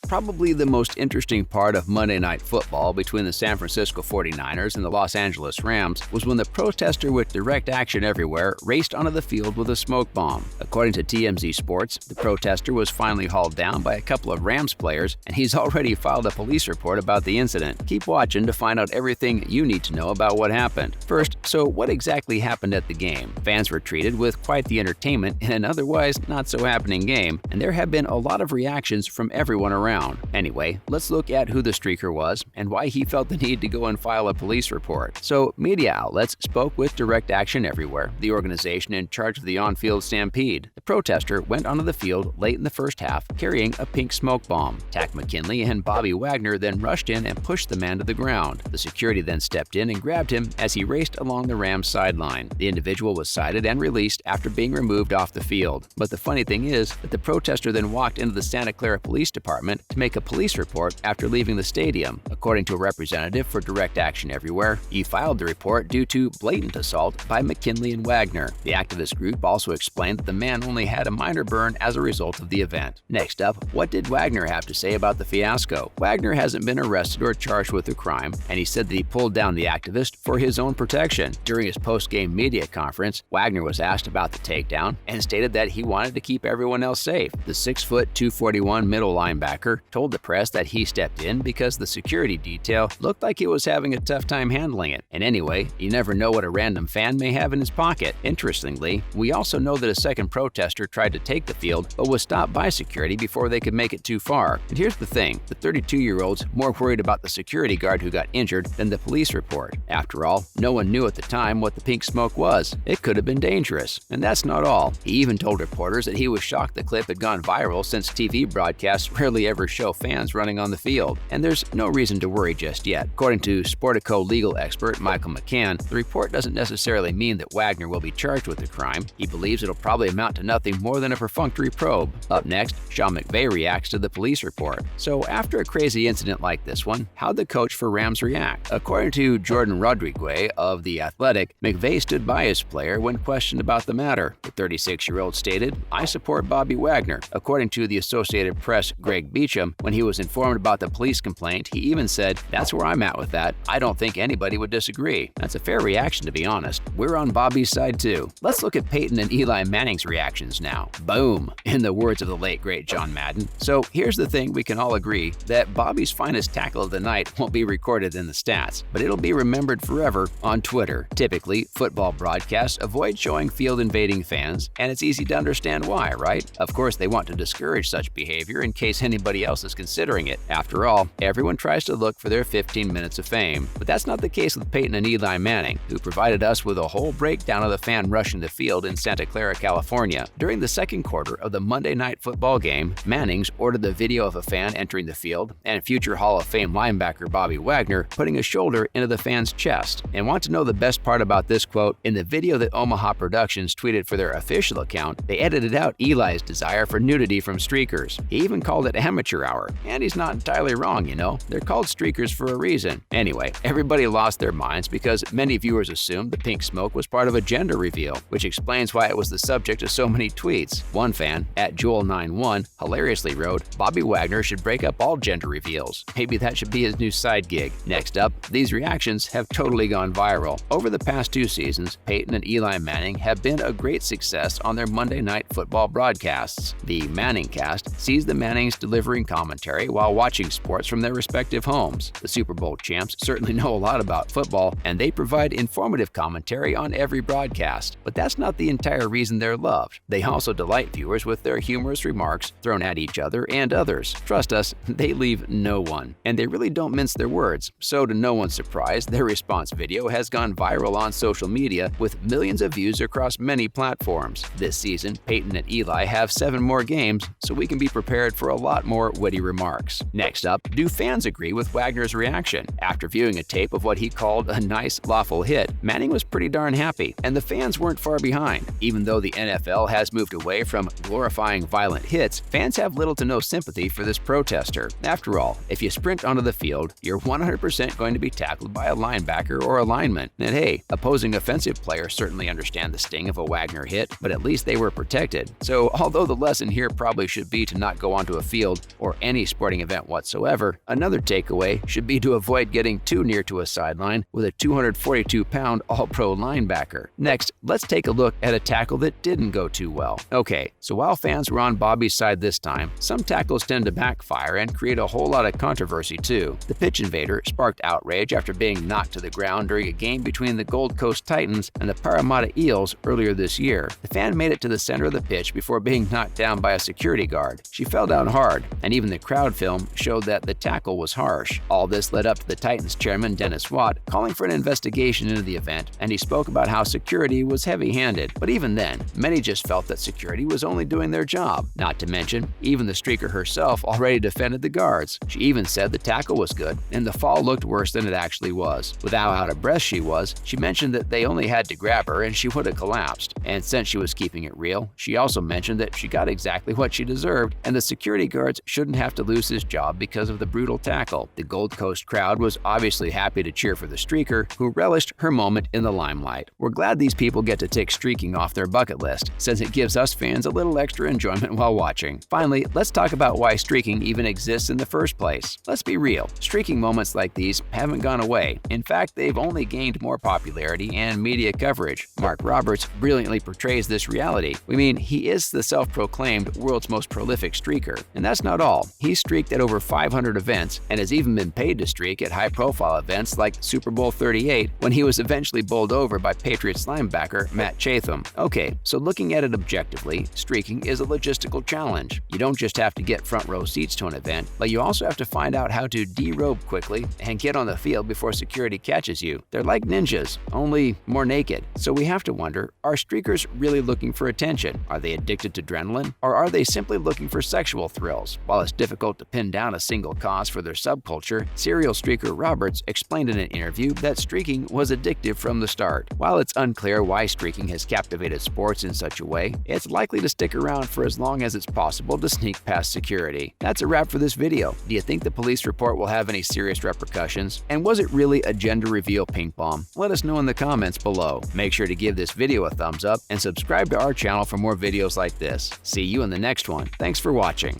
Probably the most interesting part of Monday Night Football between the San Francisco 49ers and the Los Angeles Rams was when the protester with Direct Action Everywhere raced onto the field with a smoke bomb. According to TMZ Sports, the protester was finally hauled down by a couple of Rams players, and he's already filed a police report about the incident. Keep watching to find out everything you need to know about what happened. First, so what exactly happened at the game? Fans were treated with quite the entertainment in an otherwise not-so-happening game, and there have been a lot of reactions from everyone around. Anyway, let's look at who the streaker was and why he felt the need to go and file a police report. So, media outlets spoke with Direct Action Everywhere, the organization in charge of the on-field stampede. The protester went onto the field late in the first half carrying a pink smoke bomb. Takkarist McKinley and Bobby Wagner then rushed in and pushed the man to the ground. The security then stepped in and grabbed him as he raced along the Rams sideline. The individual was cited and released after being removed off the field. But the funny thing is that the protester then walked into the Santa Clara Police Dept to make a police report after leaving the stadium. According to a representative for Direct Action Everywhere, he filed the report due to blatant assault by McKinley and Wagner. The activist group also explained that the man only had a minor burn as a result of the event. Next up, what did Wagner have to say about the fiasco? Wagner hasn't been arrested or charged with a crime, and he said that he pulled down the activist for his own protection. During his post-game media conference, Wagner was asked about the takedown and stated that he wanted to keep everyone else safe. The 6', 241 middle linebacker told the press that he stepped in because the security detail looked like it was having a tough time handling it. And anyway, you never know what a random fan may have in his pocket. Interestingly, we also know that a second protester tried to take the field but was stopped by security before they could make it too far. And here's the thing, the 32-year-old's more worried about the security guard who got injured than the police report. After all, no one knew at the time what the pink smoke was. It could have been dangerous. And that's not all. He even told reporters that he was shocked the clip had gone viral since TV broadcasts rarely ever show fans running on the field. And there's no reason to worry just yet. According to Sportico legal expert Michael McCann, the report doesn't necessarily mean that Wagner will be charged with the crime. He believes it'll probably amount to nothing more than a perfunctory probe. Up next, Sean McVay reacts to the police report. So after a crazy incident like this one, how'd the coach for Rams react? According to Jordan Rodriguez of The Athletic, McVay stood by his player when questioned about the matter. The 36-year-old stated, "I support Bobby Wagner." According to the Associated Press' Greg Beecham, when he was informed about the police complaint, he even said, "That's where I'm at with that. I don't think anybody would disagree." That's a fair reaction, to be honest. We're on Bobby's side too. Let's look at Peyton and Eli Manning's reactions now. Boom, in the words of the late great John Madden. So here's the thing, we can all agree that Bobby's finest tackle of the night won't be recorded in the stats, but it'll be remembered forever on Twitter. Typically, football broadcasts avoid showing field invading fans, and it's easy to understand why, right? Of course, they want to discourage such behavior in case anybody else is considering it. After all, everyone tries to look for their 15 minutes of fame. But that's not the case with Peyton and Eli Manning, who provided us with a whole breakdown of the fan rushing the field in Santa Clara, California. During the second quarter of the Monday Night Football game, Manning's ordered the video of a fan entering the field and future Hall of Fame linebacker Bobby Wagner putting a shoulder into the fan's chest. And want to know the best part about this quote? In the video that Omaha Productions tweeted for their official account, they edited out Eli's desire for nudity from streakers. He even called it amateur hour. And he's not entirely wrong, you know. They're called streakers for a reason. Anyway, everybody lost their minds because many viewers assumed the pink smoke was part of a gender reveal, which explains why it was the subject of so many tweets. One fan, @Joel91, hilariously wrote, "Bobby Wagner should break up all gender reveals. Maybe that should be his new side gig." Next up, these reactions have totally gone viral. Over the past 2 seasons, Peyton and Eli Manning have been a great success on their Monday Night Football broadcasts. The Manning cast sees the Mannings delivering commentary while watching sports from their respective homes. The Super Bowl champs certainly know a lot about football, and they provide informative commentary on every broadcast. But that's not the entire reason they're loved. They also delight viewers with their humorous remarks thrown at each other and others. Trust us, they leave no one. And they really don't mince their words. So to no one's surprise, their response video has gone viral on social media with millions of views across many platforms. This season, Peyton and Eli have 7 more games, so we can be prepared for a lot more witty remarks. Next up, do fans agree with Wagner's reaction? After viewing a tape of what he called a nice, lawful hit, Manning was pretty darn happy, and the fans weren't far behind. Even though the NFL has moved away from glorifying violent hits, fans have little to no sympathy for this protester. After all, if you sprint onto the field, you're 100% going to be tackled by a linebacker or a lineman. And hey, opposing offensive players certainly understand the sting of a Wagner hit, but at least they were protected. So although the lesson here probably should be to not go onto a field or any sporting event whatsoever, another takeaway should be to avoid getting too near to a sideline with a 242-pound All-Pro linebacker. Next, let's take a look at a tackle that didn't go too well. Okay, so while fans were on Bobby's side this time, some tackles tend to backfire and create a whole lot of controversy too. The pitch invader sparked outrage after being knocked to the ground during a game between the Gold Coast Titans and the Parramatta Eels earlier this year. The fan made it to the center of the pitch before being knocked down by a security guard. She fell down hard, and even the crowd film showed that the tackle was harsh. All this led up to the Titans chairman Dennis Watt calling for an investigation into the event, and he spoke about how security was heavy-handed. But even then, many just felt that security was only doing their job. Not to mention, even the streaker herself already defended the guards. She even said the tackle was good, and the fall looked worse than it actually was. With how out of breath she was, she mentioned that they only had to grab her and she would have collapsed. And since she was keeping it real, she also mentioned that she got exactly what she deserved, and the security guards shouldn't have to lose his job because of the brutal tackle. The Gold Coast crowd was obviously happy to cheer for the streaker, who relished her moment in the limelight. We're glad these people get to tick streaking off their bucket list, since it gives us fans a little extra enjoyment while watching. Finally, let's talk about why streaking even exists in the first place. Let's be real, streaking moments like these haven't gone away. In fact, they've only gained more popularity and media coverage. Mark Roberts brilliantly portrays this reality. We mean, he is the self-proclaimed world's most prolific streaker. And that's not all. He's streaked at over 500 events and has even been paid to streak at high-profile events like Super Bowl 38, when he was eventually bowled over by Patriots linebacker Matt Chatham. Okay, so looking at it objectively, streaking is a logistical challenge. You don't just have to get front row seats to an event, but you also have to find out how to derobe quickly and get on the field before security catches you. They're like ninjas, only more naked. So we have to wonder, are streakers really looking for attention? Are they addicted to adrenaline? Or are they simply looking for sexual thrills? While it's difficult to pin down a single cause for their subculture, serial streaker Roberts explained in an interview that streaking was addictive from the start. While it's unclear why streaking has captivated sports in such a way, it's likely to stick around for as long as it's possible to sneak past security. That's a wrap for this video. Do you think the police report will have any serious repercussions? And was it really a gender reveal pink bomb? Let us know in the comments below. Make sure to give this video a thumbs up and subscribe to our channel for more videos like this. See you in the next one. Thanks for watching.